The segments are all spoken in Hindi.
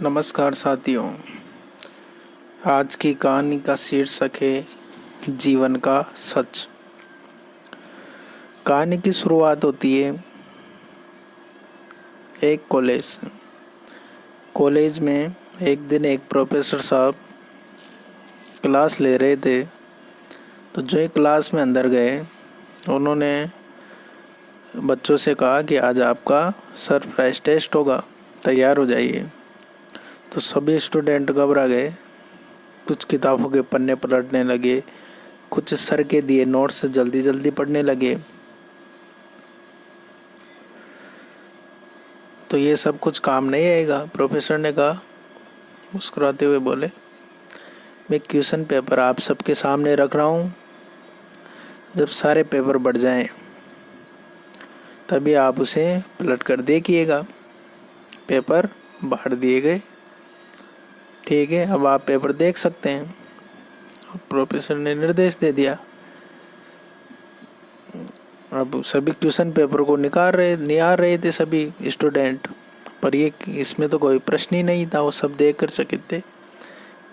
नमस्कार साथियों, आज की कहानी का शीर्षक है जीवन का सच। कहानी की शुरुआत होती है एक कॉलेज में। एक दिन एक प्रोफेसर साहब क्लास ले रहे थे, तो जो एक क्लास में अंदर गए, उन्होंने बच्चों से कहा कि आज आपका सरप्राइज टेस्ट होगा, तैयार हो जाइए। तो सभी स्टूडेंट घबरा गए, कुछ किताबों के पन्ने पलटने लगे, कुछ सर के दिए नोट्स से जल्दी जल्दी पढ़ने लगे। तो ये सब कुछ काम नहीं आएगा, प्रोफेसर ने कहा। मुस्कुराते हुए बोले, मैं क्वेश्चन पेपर आप सबके सामने रख रहा हूँ, जब सारे पेपर बढ़ जाएं तभी आप उसे पलट कर देखिएगा। पेपर बांट दिए गए। ठीक है, अब आप पेपर देख सकते हैं। प्रोफेसर ने निर्देश दे दिया। अब सभी क्वेश्चन पेपर को निहार रहे थे सभी स्टूडेंट, पर ये इसमें तो कोई प्रश्न ही नहीं था, वो सब देख कर चकित थे।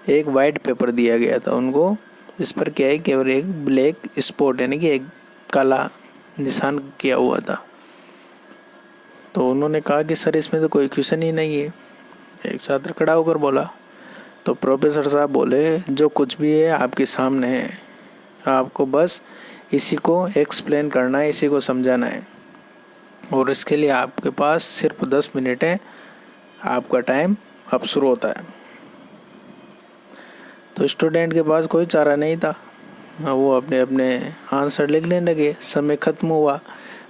एक वाइट पेपर दिया गया था उनको, जिस पर क्या है केवल एक ब्लैक स्पॉट यानी कि एक काला निशान किया हुआ था। तो उन्होंने कहा कि सर इसमें तो कोई क्वेश्चन ही नहीं है। एक छात्र खड़ा होकर बोला। तो प्रोफेसर साहब बोले, जो कुछ भी है आपके सामने है, आपको बस इसी को एक्सप्लेन करना है, इसी को समझाना है, और इसके लिए आपके पास सिर्फ 10 मिनट है। आपका टाइम अब शुरू होता है। तो स्टूडेंट के पास कोई चारा नहीं था, वो अपने अपने आंसर लिखने लगे। समय खत्म हुआ,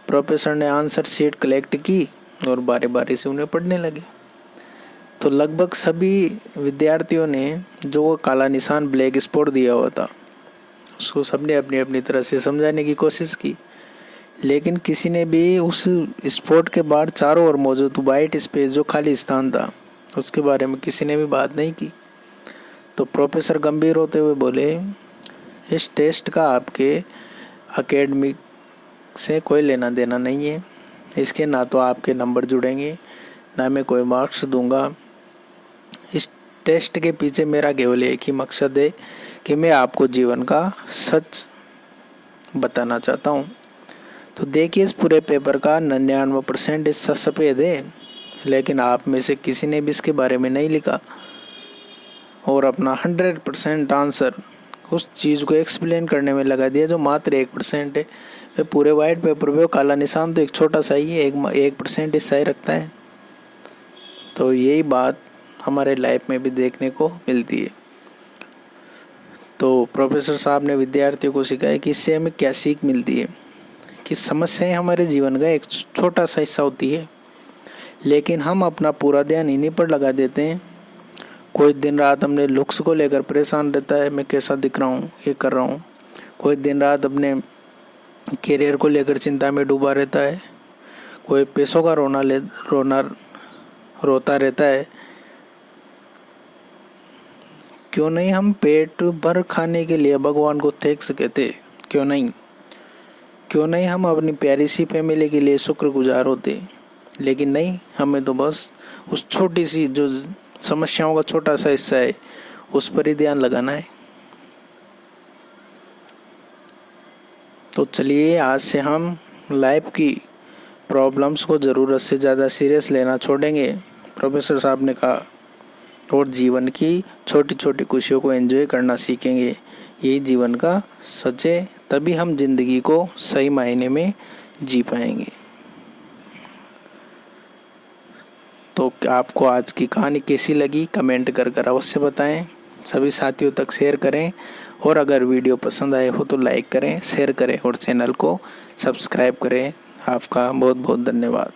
प्रोफेसर ने आंसर शीट कलेक्ट की और बारी बारी से उन्हें पढ़ने लगे। तो लगभग सभी विद्यार्थियों ने जो वो काला निशान ब्लैक स्पॉट दिया हुआ था, उसको सबने अपनी अपनी तरह से समझाने की कोशिश की, लेकिन किसी ने भी उस स्पॉट के बाद चारों ओर मौजूद वाइट स्पेस जो खाली स्थान था, उसके बारे में किसी ने भी बात नहीं की। तो प्रोफेसर गंभीर होते हुए बोले, इस टेस्ट का आपके एकेडमिक से कोई लेना देना नहीं है। इसके ना तो आपके नंबर जुड़ेंगे, ना मैं कोई मार्क्स दूंगा। इस टेस्ट के पीछे मेरा केवल एक ही मकसद है कि मैं आपको जीवन का सच बताना चाहता हूँ। तो देखिए, इस पूरे पेपर का 99% हिस्सा सफ़ेद है, लेकिन आप में से किसी ने भी इसके बारे में नहीं लिखा और अपना 100% आंसर उस चीज़ को एक्सप्लेन करने में लगा दिया जो मात्र 1% है। वे पूरे वाइट पेपर पे काला निशान तो एक छोटा सा ही है, 1% हिस्सा ही रखता है। तो यही बात हमारे लाइफ में भी देखने को मिलती है। तो प्रोफेसर साहब ने विद्यार्थियों को सिखाया कि इससे हमें क्या सीख मिलती है, कि समस्याएं हमारे जीवन का एक छोटा सा हिस्सा होती है, लेकिन हम अपना पूरा ध्यान इन्हीं पर लगा देते हैं। कोई दिन रात अपने लुक्स को लेकर परेशान रहता है, मैं कैसा दिख रहा हूँ, ये कर रहा हूँ। कोई दिन रात अपने करियर को लेकर चिंता में डूबा रहता है। कोई पैसों का रोता रहता है। क्यों नहीं हम पेट भर खाने के लिए भगवान को थैंक सके थे? क्यों नहीं हम अपनी प्यारी सी फैमिली के लिए शुक्रगुजार होते? लेकिन नहीं, हमें तो बस उस छोटी सी जो समस्याओं का छोटा सा हिस्सा है, उस पर ही ध्यान लगाना है। तो चलिए, आज से हम लाइफ की प्रॉब्लम्स को ज़रूरत से ज़्यादा सीरियस लेना छोड़ेंगे, प्रोफेसर साहब ने कहा, और जीवन की छोटी छोटी खुशियों को एंजॉय करना सीखेंगे। यही जीवन का सच है, तभी हम जिंदगी को सही मायने में जी पाएंगे। तो आपको आज की कहानी कैसी लगी, कमेंट कर अवश्य बताएं। सभी साथियों तक शेयर करें, और अगर वीडियो पसंद आए हो तो लाइक करें, शेयर करें और चैनल को सब्सक्राइब करें। आपका बहुत बहुत धन्यवाद।